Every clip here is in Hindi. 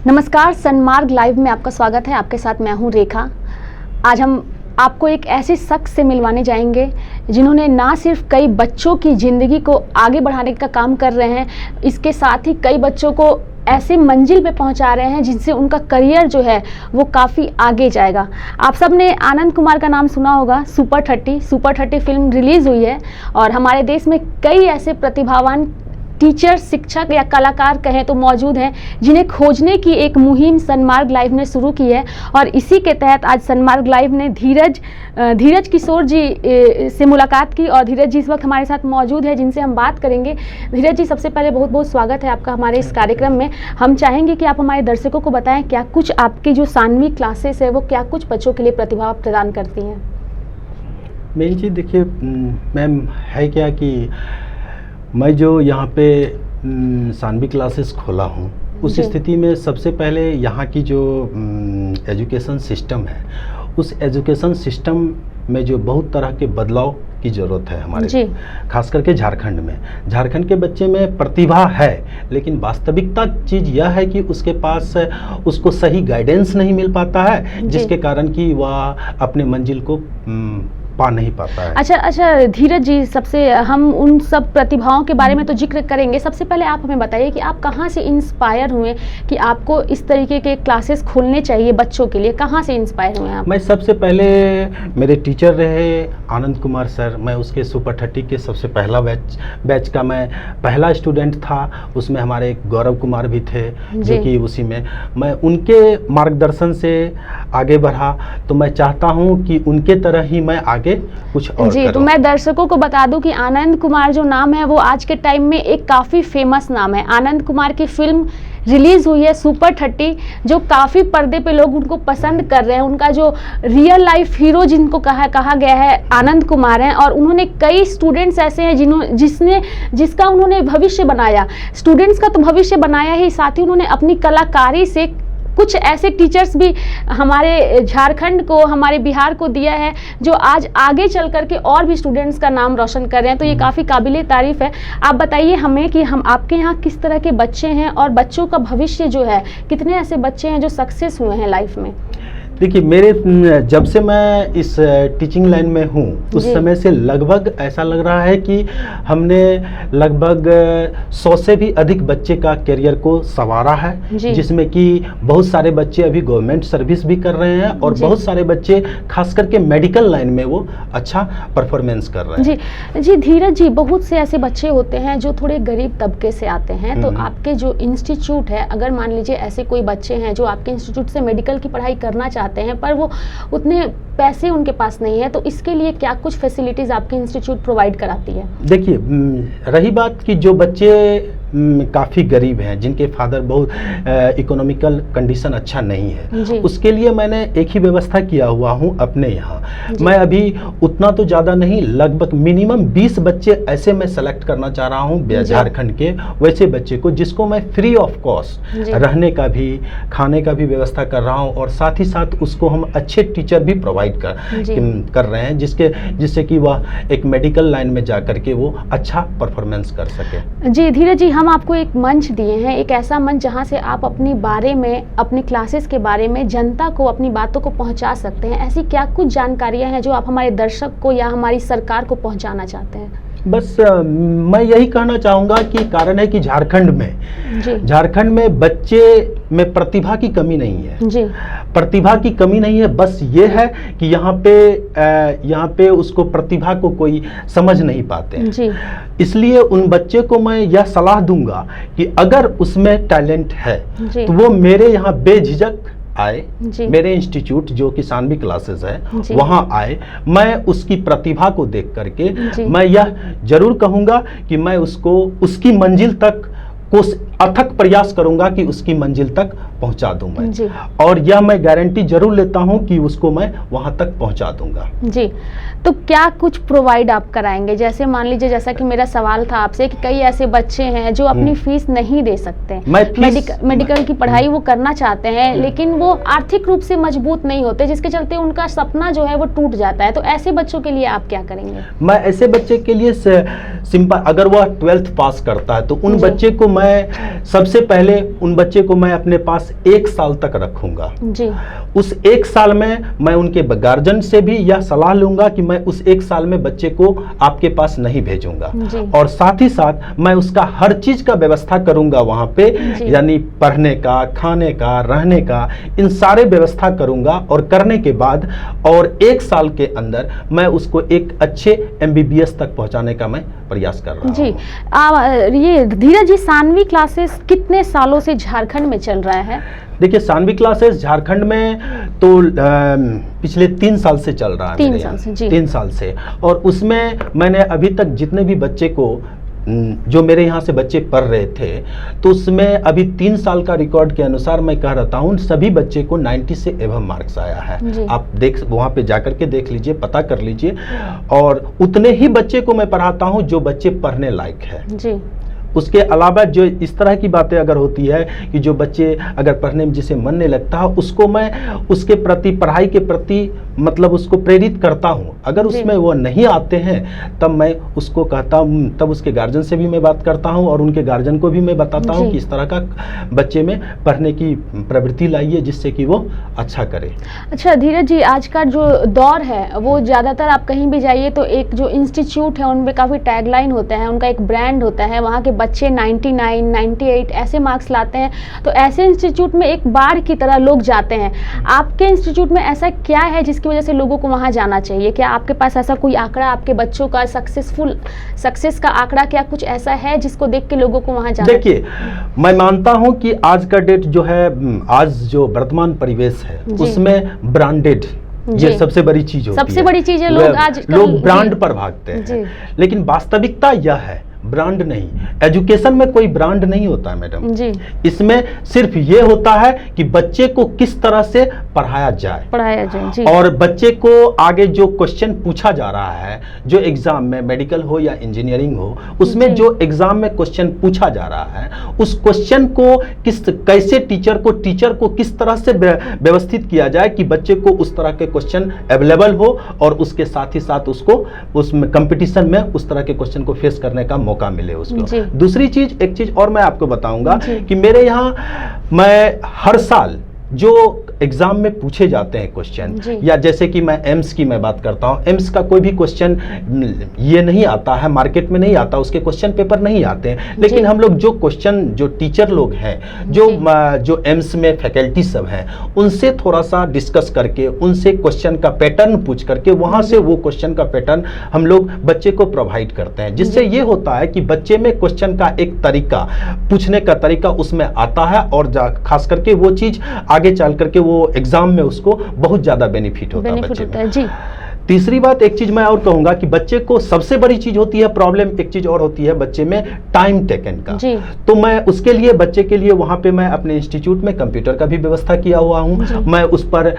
नमस्कार, सन्मार्ग लाइव में आपका स्वागत है। आपके साथ मैं हूं रेखा। आज हम आपको एक ऐसे शख्स से मिलवाने जाएंगे जिन्होंने ना सिर्फ कई बच्चों की ज़िंदगी को आगे बढ़ाने का काम कर रहे हैं, इसके साथ ही कई बच्चों को ऐसे मंजिल पे पहुंचा रहे हैं जिनसे उनका करियर जो है वो काफ़ी आगे जाएगा। आप सब ने आनंद कुमार का नाम सुना होगा। सुपर 30 फिल्म रिलीज़ हुई है और हमारे देश में कई ऐसे प्रतिभावान टीचर, शिक्षक या कलाकार कहें तो मौजूद हैं जिन्हें खोजने की एक मुहिम सन्मार्ग लाइव ने शुरू की है। और इसी के तहत आज सन्मार्ग लाइव ने धीरज किशोर जी से मुलाकात की और धीरज जी इस वक्त हमारे साथ मौजूद है जिनसे हम बात करेंगे। धीरज जी, सबसे पहले बहुत बहुत स्वागत है आपका हमारे इस कार्यक्रम में। हम चाहेंगे कि आप हमारे दर्शकों को बताएं क्या कुछ आपकी जो सानवी क्लासेस है वो क्या कुछ बच्चों के लिए प्रतिभा प्रदान करती हैं। मेरी चीज़ देखिए मैम, है क्या कि मैं जो यहाँ पे सानवी क्लासेस खोला हूँ उस स्थिति में सबसे पहले यहाँ की जो एजुकेशन सिस्टम है, उस एजुकेशन सिस्टम में जो बहुत तरह के बदलाव की ज़रूरत है हमारे, खास करके झारखंड में। झारखंड के बच्चे में प्रतिभा है, लेकिन वास्तविकता चीज़ यह है कि उसके पास उसको सही गाइडेंस नहीं मिल पाता है, जिसके कारण कि वह अपने मंजिल को पा नहीं पाता है। अच्छा धीरज जी, सबसे हम उन सब प्रतिभाओं के बारे में तो जिक्र करेंगे। सबसे पहले आप हमें बताइए कि आप कहाँ से इंस्पायर हुए कि आपको इस तरीके के क्लासेस खोलने चाहिए बच्चों के लिए, कहाँ से इंस्पायर हुए आप? मैं सबसे पहले मेरे टीचर रहे आनंद कुमार सर। मैं उसके सुपर 30 के सबसे पहला बैच का मैं पहला स्टूडेंट था। उसमें हमारे गौरव कुमार भी थे जो कि उसी में मैं उनके मार्गदर्शन से आगे बढ़ा। तो मैं चाहता हूँ कि उनके तरह ही मैं आगे कुछ और जी। तो मैं दर्शकों को बता दूं कि आनंद कुमार जो नाम है वो आज के टाइम में एक काफ़ी फेमस नाम है। आनंद कुमार की फिल्म रिलीज़ हुई है सुपर 30, जो काफ़ी पर्दे पे लोग उनको पसंद कर रहे हैं। उनका जो रियल लाइफ हीरो जिनको कहा गया है आनंद कुमार हैं, और उन्होंने कई स्टूडेंट्स ऐसे हैं जिसका उन्होंने भविष्य बनाया। स्टूडेंट्स का तो भविष्य बनाया ही, साथ ही उन्होंने अपनी कलाकारी से कुछ ऐसे टीचर्स भी हमारे झारखंड को, हमारे बिहार को दिया है जो आज आगे चल करके और भी स्टूडेंट्स का नाम रोशन कर रहे हैं। तो ये काफ़ी काबिले तारीफ़ है। आप बताइए हमें कि हम आपके यहाँ किस तरह के बच्चे हैं और बच्चों का भविष्य जो है, कितने ऐसे बच्चे हैं जो सक्सेस हुए हैं लाइफ में? देखिए, मेरे जब से मैं इस टीचिंग लाइन में हूँ उस समय से लगभग ऐसा लग रहा है कि हमने लगभग 100 से भी अधिक बच्चे का करियर को संवारा है, जिसमें कि बहुत सारे बच्चे अभी गवर्नमेंट सर्विस भी कर रहे हैं और बहुत सारे बच्चे खास करके मेडिकल लाइन में वो अच्छा परफॉर्मेंस कर रहे हैं। जी धीरज जी, बहुत से ऐसे बच्चे होते हैं जो थोड़े गरीब तबके से आते हैं। तो आपके जो इंस्टीट्यूट है, अगर मान लीजिए ऐसे कोई बच्चे हैं जो आपके इंस्टीट्यूट से मेडिकल की पढ़ाई करना चाहते हैं पर वो उतने पैसे उनके पास नहीं है, तो इसके लिए क्या कुछ फैसिलिटीज आपके इंस्टीट्यूट प्रोवाइड कराती है? देखिए, रही बात कि जो बच्चे काफ़ी गरीब हैं, जिनके फादर बहुत इकोनॉमिकल कंडीशन अच्छा नहीं है, उसके लिए मैंने एक ही व्यवस्था किया हुआ हूँ अपने यहाँ। मैं अभी उतना तो ज़्यादा नहीं, लगभग मिनिमम 20 बच्चे ऐसे मैं सेलेक्ट करना चाह रहा हूँ झारखंड के, वैसे बच्चे को जिसको मैं फ्री ऑफ कॉस्ट रहने का भी, खाने का भी व्यवस्था कर रहा हूँ, और साथ ही साथ उसको हम अच्छे टीचर भी प्रोवाइड कर रहे हैं जिससे कि वह एक मेडिकल लाइन में जा करके वो अच्छा परफॉर्मेंस कर सके। जी धीरज जी, हम आपको एक मंच दिए हैं, एक ऐसा मंच जहां से आप अपने बारे में, अपने क्लासेस के बारे में जनता को अपनी बातों को पहुंचा सकते हैं। ऐसी क्या कुछ जानकारियां हैं जो आप हमारे दर्शक को या हमारी सरकार को पहुंचाना चाहते हैं? बस मैं यही कहना चाहूँगा कि कारण है कि झारखंड में बच्चे में प्रतिभा की कमी नहीं है। प्रतिभा की कमी नहीं है, बस ये है कि यहाँ पे उसको प्रतिभा को कोई समझ नहीं पाते। इसलिए उन बच्चे को मैं यह सलाह दूंगा कि अगर उसमें टैलेंट है तो वो मेरे यहाँ बेझिझक आए, मेरे इंस्टीट्यूट जो कि सानवी क्लासेस है वहाँ आए। मैं उसकी प्रतिभा को देख करके मैं यह जरूर कहूँगा कि मैं उसको उसकी मंजिल तक को अथक प्रयास करूंगा कि उसकी मंजिल तक पहुंचा दूं मैं, और यह मैं गारंटी जरूर लेता हूं कि उसको मैं वहां तक पहुंचा दूंगा। जी, तो क्या कुछ प्रोवाइड आप कराएंगे? जैसे मान लीजिए, जैसा कि मेरा सवाल था आपसे कि कई ऐसे बच्चे हैं जो अपनी फीस नहीं दे सकते, मेडिकल की पढ़ाई वो करना चाहते हैं लेकिन वो आर्थिक रूप से मजबूत नहीं होते, जिसके चलते उनका सपना जो है वो टूट जाता है। तो ऐसे बच्चों के लिए आप क्या करेंगे? मैं ऐसे बच्चे के लिए सिंपल, अगर वह 12th पास करता है तो उन बच्चे को मैं सबसे पहले उन बच्चे को मैं अपने पास पास 1 साल तक रखूंगा जी। उस 1 साल में मैं उनके गार्जियन से भी यह सलाह लूंगा कि मैं उस 1 साल में बच्चे को आपके पास नहीं भेजूंगा, और साथ ही साथ मैं उसका हर चीज का व्यवस्था करूंगा वहां पे, यानी पढ़ने का, खाने का, रहने का, इन सारे व्यवस्था करूंगा। और करने के बाद और 1 साल के अंदर मैं उसको एक अच्छे MBBS तक पहुंचाने का मैं प्रयास कर रहा हूं। जी। ये धीरज जी, सानवी क्लासेस कितने सालों से झारखंड में चल रहा है? देखिए, सानवी क्लासेस झारखंड में तो पिछले 3 साल से चल रहा है। 3 साल से, जी। 3 साल से। और उसमें मैंने अभी तक जितने भी बच्चे को, जो मेरे यहाँ से बच्चे पढ़ रहे थे, तो उसमें अभी 3 साल का रिकॉर्ड के अनुसार मैं कह रहा हूँ सभी बच्चे को 90 से एबव मार्क्स आया है। आप वहाँ पे जाकर के देख लीजिए, पता कर लीजिए। और उतने ही बच्चे को मैं पढ़ाता हूँ जो बच्चे पढ़ने लायक है जी। उसके अलावा जो इस तरह की बातें अगर होती है कि जो बच्चे अगर पढ़ने में जिसे मन नहीं लगता, उसको मैं उसके प्रति, पढ़ाई के प्रति मतलब उसको प्रेरित करता हूँ। अगर उसमें वो नहीं आते हैं तब मैं उसको कहता हूँ, तब उसके गार्जियन से भी मैं बात करता हूँ और उनके गार्जियन को भी मैं बताता हूँ कि इस तरह का बच्चे में पढ़ने की प्रवृत्ति लाइए जिससे कि वो अच्छा करे। अच्छा धीरज जी, आज का जो दौर है वो ज़्यादातर आप कहीं भी जाइए तो एक जो इंस्टीट्यूट है उनमें काफ़ी टैगलाइन होता है, उनका एक ब्रांड होता है, वहाँ के बच्चे 99, 98 ऐसे मार्क्स लाते हैं। तो ऐसे इंस्टीट्यूट में एक बार की तरह लोग जाते हैं। आपके इंस्टीट्यूट में ऐसा क्या है जिसकी वजह से लोगों को वहाँ जाना चाहिए? क्या आपके पास ऐसा कोई आंकड़ा, आपके बच्चों का सक्सेस का आंकड़ा क्या कुछ ऐसा है जिसको देख के लोगों को वहाँ जाना? देखिए, मैं मानता हूँ कि आज का डेट जो है, आज जो वर्तमान परिवेश है उसमें ब्रांडेड ये सबसे बड़ी चीज होती है। सबसे बड़ी चीज है, लोग ब्रांड पर भागते हैं, लेकिन वास्तविकता यह है ब्रांड नहीं। एजुकेशन में कोई ब्रांड नहीं होता है मैडम जी। इसमें सिर्फ ये होता है कि बच्चे को किस तरह से पढ़ाया जाए जी। और बच्चे को आगे जो क्वेश्चन पूछा जा रहा है, जो एग्जाम में, मेडिकल हो या इंजीनियरिंग हो, उसमें जो एग्जाम में क्वेश्चन पूछा जा रहा है, उस क्वेश्चन को कैसे टीचर को किस तरह से व्यवस्थित किया जाए कि बच्चे को उस तरह के क्वेश्चन अवेलेबल हो और उसके साथ ही साथ उसको उसमें कंपटीशन में उस तरह के क्वेश्चन को फेस करने का मौका मिले उसको। दूसरी चीज, एक चीज और मैं आपको बताऊंगा कि मेरे यहाँ मैं हर साल जो एग्जाम में पूछे जाते हैं क्वेश्चन, या जैसे कि मैं एम्स की मैं बात करता हूँ, एम्स का कोई भी क्वेश्चन ये नहीं आता है, मार्केट में नहीं आता, उसके क्वेश्चन पेपर नहीं आते हैं, लेकिन हम लोग जो क्वेश्चन, जो टीचर लोग हैं, जो एम्स में फैकल्टी सब हैं, उनसे थोड़ा सा डिस्कस करके, उनसे क्वेश्चन का पैटर्न पूछ करके, वहाँ से वो क्वेश्चन का पैटर्न हम लोग बच्चे को प्रोवाइड करते हैं, जिससे ये होता है कि बच्चे में क्वेश्चन का एक तरीका, पूछने का तरीका उसमें आता है, और खास करके वो चीज आगे चल करके वो एग्जाम में उसको बहुत ज्यादा बेनिफिट होता है बच्चे में जी। तीसरी बात, एक चीज मैं और कहूंगा कि बच्चे को सबसे बड़ी चीज होती है प्रॉब्लम, एक चीज और होती है बच्चे में टाइम टेकन का जी। तो मैं उसके लिए, बच्चे के लिए वहां पे मैं अपने इंस्टीट्यूट में कंप्यूटर का भी व्यवस्था किया हुआ हूं। मैं उस पर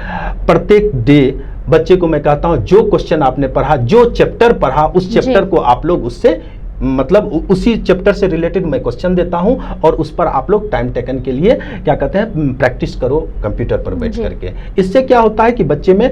प्रत्येक डे बच्चे को मैं कहता हूं जो क्वेश्चन आपने पढ़ा, जो चैप्टर पढ़ा, उस चैप्टर को आप लोग उससे मतलब उसी चैप्टर से रिलेटेड मैं क्वेश्चन देता हूं और उस पर आप लोग टाइम टेकन के लिए क्या कहते हैं प्रैक्टिस करो कंप्यूटर पर बैठ करके। इससे क्या होता है कि बच्चे में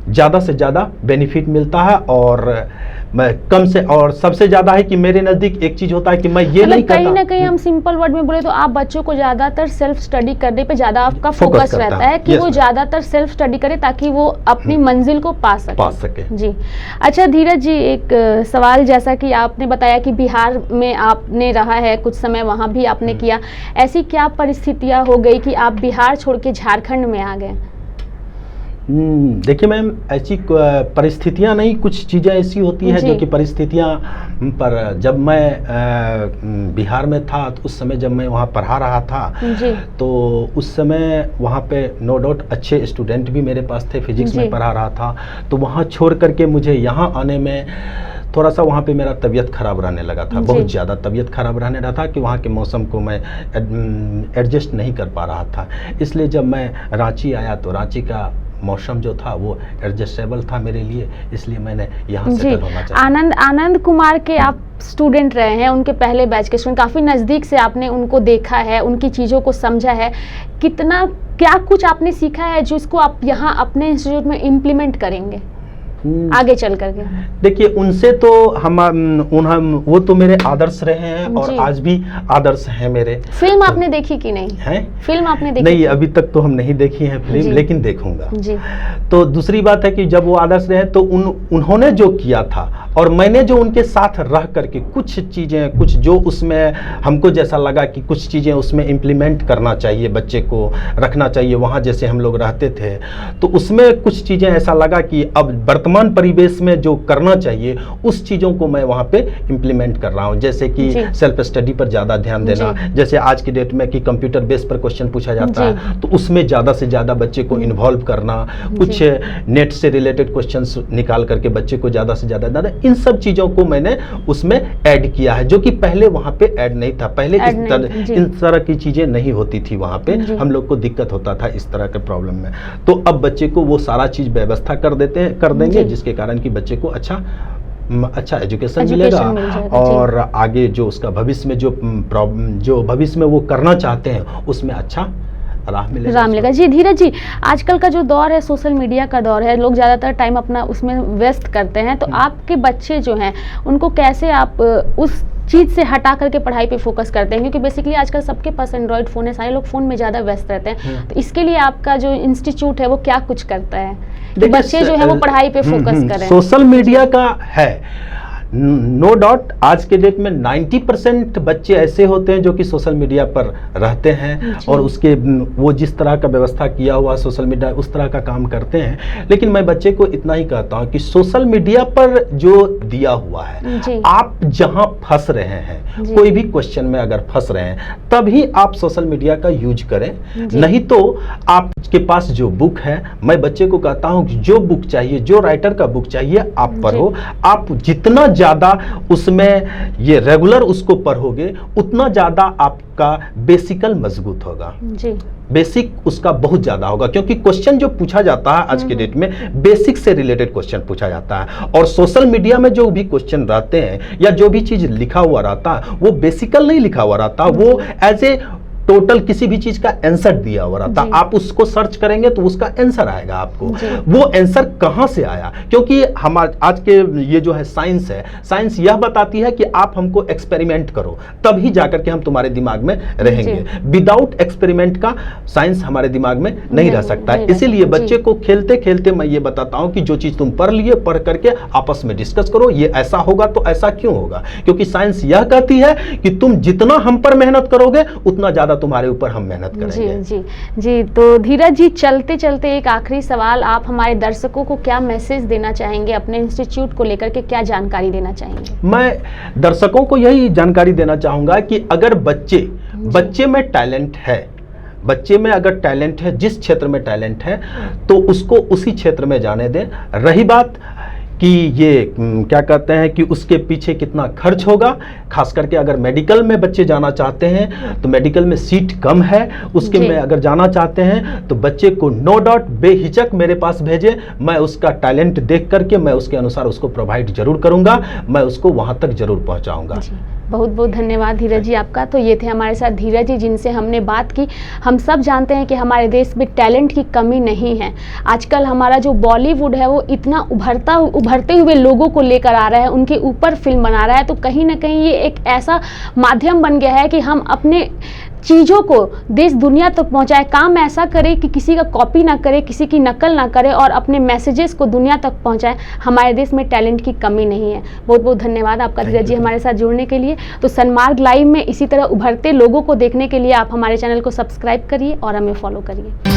ज़्यादा से ज़्यादा बेनिफिट मिलता है, और मैं कम से, और सबसे ज़्यादा है कि मेरे नज़दीक एक चीज़ होता है कि मैं ये नहीं करता, कहीं ना कहीं हम सिंपल वर्ड में बोले तो आप बच्चों को ज़्यादातर सेल्फ स्टडी करने पे ज़्यादा आपका फोकस रहता है कि वो ज़्यादातर सेल्फ स्टडी करे ताकि वो अपनी मंजिल को पा सके जी। अच्छा धीरज जी, एक सवाल, जैसा कि आपने बताया कि बिहार में आपने रहा है कुछ समय, वहाँ भी आपने किया, ऐसी क्या परिस्थितियाँ हो गई कि आप बिहार छोड़ के झारखंड में आ गए? देखिए मैम, ऐसी परिस्थितियां नहीं, कुछ चीज़ें ऐसी होती हैं जो कि परिस्थितियां पर, जब मैं बिहार में था तो उस समय जब मैं वहाँ पढ़ा रहा था तो उस समय वहाँ पे नो डाउट अच्छे स्टूडेंट भी मेरे पास थे, फिजिक्स में पढ़ा रहा था, तो वहाँ छोड़ करके मुझे यहाँ आने में थोड़ा सा वहाँ पे मेरा तबीयत ख़राब रहने लगा था, बहुत ज़्यादा तबीयत ख़राब रहने रहा था कि वहाँ के मौसम को मैं एडजस्ट नहीं कर पा रहा था। इसलिए जब मैं रांची आया तो रांची का मौसम जो था वो एडजस्टेबल था मेरे लिए, इसलिए मैंने यहाँ सेटल होना चाहिए। आनंद कुमार के आप स्टूडेंट रहे हैं, उनके पहले बैच के स्टूडेंट, काफ़ी नज़दीक से आपने उनको देखा है, उनकी चीज़ों को समझा है, क्या कुछ आपने सीखा है जिसको आप यहाँ अपने इंस्टीट्यूट में इम्प्लीमेंट करेंगे? आगे चल करके? देखिए, उनसे तो वो तो मेरे आदर्श रहे हैं और आज भी आदर्श हैं मेरे। फिल्म आपने देखी कि नहीं है? फिल्म आपने देखी? नहीं, अभी तक तो हम नहीं देखी है फिल्म, लेकिन देखूंगा जी। तो दूसरी बात है कि जब वो आदर्श रहे तो उन्होंने जो किया था और मैंने जो उनके साथ रह करके कुछ चीज़ें, कुछ जो उसमें हमको जैसा लगा कि कुछ चीज़ें उसमें इम्प्लीमेंट करना चाहिए, बच्चे को रखना चाहिए वहाँ जैसे हम लोग रहते थे, तो उसमें कुछ चीज़ें ऐसा लगा कि अब वर्तमान परिवेश में जो करना चाहिए उस चीज़ों को मैं वहाँ पे इम्प्लीमेंट कर रहा हूँ। जैसे कि सेल्फ स्टडी पर ज़्यादा ध्यान देना, जैसे आज की डेट में कि कंप्यूटर बेस पर क्वेश्चन पूछा जाता है तो उसमें ज़्यादा से ज़्यादा बच्चे को इन्वॉल्व करना, कुछ नेट से रिलेटेड क्वेश्चंस निकाल करके बच्चे को ज़्यादा से ज़्यादा, इन सब चीज़ों को मैंने उसमें ऐड किया है, जो कि पहले वहाँ पे ऐड नहीं था। पहले इन तरह की चीज़ें नहीं होती थी वहाँ पे, हम लोग को दिक्कत होता था इस तरह के प्रॉब्लम में। तो अब बच्चे को वो सारा चीज़ व्यवस्था कर देंगे, जिसके कारण कि बच्चे को अच्छा एजुकेशन मिलेगा और आगे जो उसका भविष्य में जो भविष्य में वो करना चाहते हैं उसमें अच्छा राह मिलेगा। जी धीरज जी, आजकल का जो दौर है सोशल मीडिया का दौर है, लोग ज़्यादातर टाइम अपना उसमें व्यस्त करते हैं, तो आपके बच्चे जो हैं उनको कैसे आप उस चीज़ से हटा करके पढ़ाई पे फोकस करते हैं? क्योंकि बेसिकली आजकल सबके पास एंड्रॉयड फ़ोन है, सारे लोग फ़ोन में ज़्यादा व्यस्त रहते हैं, तो इसके लिए आपका जो इंस्टीट्यूट है वो क्या कुछ करता है कि बच्चे जो है वो पढ़ाई पे फोकस करें? सोशल मीडिया का है नो डाउट, आज के डेट में 90% बच्चे ऐसे होते हैं जो कि सोशल मीडिया पर रहते हैं और उसके वो जिस तरह का व्यवस्था किया हुआ सोशल मीडिया उस तरह का काम करते हैं। लेकिन मैं बच्चे को इतना ही कहता हूं कि सोशल मीडिया पर जो दिया हुआ है, आप जहां फंस रहे हैं, कोई भी क्वेश्चन में अगर फंस रहे हैं तभी आप सोशल मीडिया का यूज करें, नहीं तो आपके पास जो बुक है, मैं बच्चे को कहता हूं कि जो बुक चाहिए, जो राइटर का बुक चाहिए आप पढ़ो। आप जितना ज़्यादा उसमें ये रेगुलर उसको पढ़ोगे उतना ज़्यादा आपका बेसिकल मजबूत होगा जी। बेसिक उसका बहुत ज़्यादा होगा, क्योंकि क्वेश्चन जो पूछा जाता है आज के डेट में बेसिक से रिलेटेड क्वेश्चन पूछा जाता है, और सोशल मीडिया में जो भी क्वेश्चन रहते हैं या जो भी चीज़ लिखा हुआ रहता है वो बेसिकल नहीं लिखा हुआ रहता, वो एज ए टोटल किसी भी चीज का आंसर दिया हुआ रहता। आप उसको सर्च करेंगे तो उसका आंसर आएगा आपको। वो आंसर कहां से आया? क्योंकि हम आज के ये जो है साइंस है, साइंस यह बताती है कि आप हमको एक्सपेरिमेंट करो तभी जाकर के हम तुम्हारे दिमाग में रहेंगे। विदाउट एक्सपेरिमेंट का साइंस हमारे दिमाग में नहीं रह सकता है। इसीलिए बच्चे को खेलते खेलते मैं ये बताता हूं कि जो चीज तुम पढ़ लिए, पढ़ करके आपस में डिस्कस करो, ये ऐसा होगा तो ऐसा क्यों होगा, क्योंकि साइंस यह कहती है कि तुम जितना हम पर मेहनत करोगे उतना ज्यादा तुम्हारे ऊपर हम मेहनत करेंगे। जी जी जी। तो धीरज जी, चलते चलते एक आखिरी सवाल, आप हमारे दर्शकों को क्या मैसेज देना चाहेंगे, अपने इंस्टीट्यूट को लेकर के क्या जानकारी देना चाहेंगे? मैं दर्शकों को यही जानकारी देना चाहूंगा कि अगर बच्चे में टैलेंट है, बच्चे में अगर टैलेंट है, जिस क्षेत्र में टैलेंट है तो उसको उसी क्षेत्र में जाने दें। रही बात कि ये क्या कहते हैं कि उसके पीछे कितना खर्च होगा, खास करके अगर मेडिकल में बच्चे जाना चाहते हैं तो मेडिकल में सीट कम है, उसके में अगर जाना चाहते हैं तो बच्चे को नो डाउट बेहिचक मेरे पास भेजें। मैं उसका टैलेंट देख करके मैं उसके अनुसार उसको प्रोवाइड जरूर करूंगा, मैं उसको वहां तक जरूर पहुंचाऊंगा। बहुत बहुत धन्यवाद धीरज जी आपका। तो ये थे हमारे साथ धीरज जी जिनसे हमने बात की। हम सब जानते हैं कि हमारे देश में टैलेंट की कमी नहीं है। आजकल हमारा जो बॉलीवुड है वो इतना उभरते हुए लोगों को लेकर आ रहा है, उनके ऊपर फिल्म बना रहा है, तो कहीं ना कहीं ये एक ऐसा माध्यम बन गया है कि हम अपने चीज़ों को देश दुनिया तक पहुंचाए। काम ऐसा करे कि किसी का कॉपी ना करे, किसी की नकल ना करे और अपने मैसेजेस को दुनिया तक पहुंचाए। हमारे देश में टैलेंट की कमी नहीं है। बहुत बहुत धन्यवाद आपका धीरज जी हमारे साथ जुड़ने के लिए। तो सन्मार्ग लाइव में इसी तरह उभरते लोगों को देखने के लिए आप हमारे चैनल को सब्सक्राइब करिए और हमें फॉलो करिए।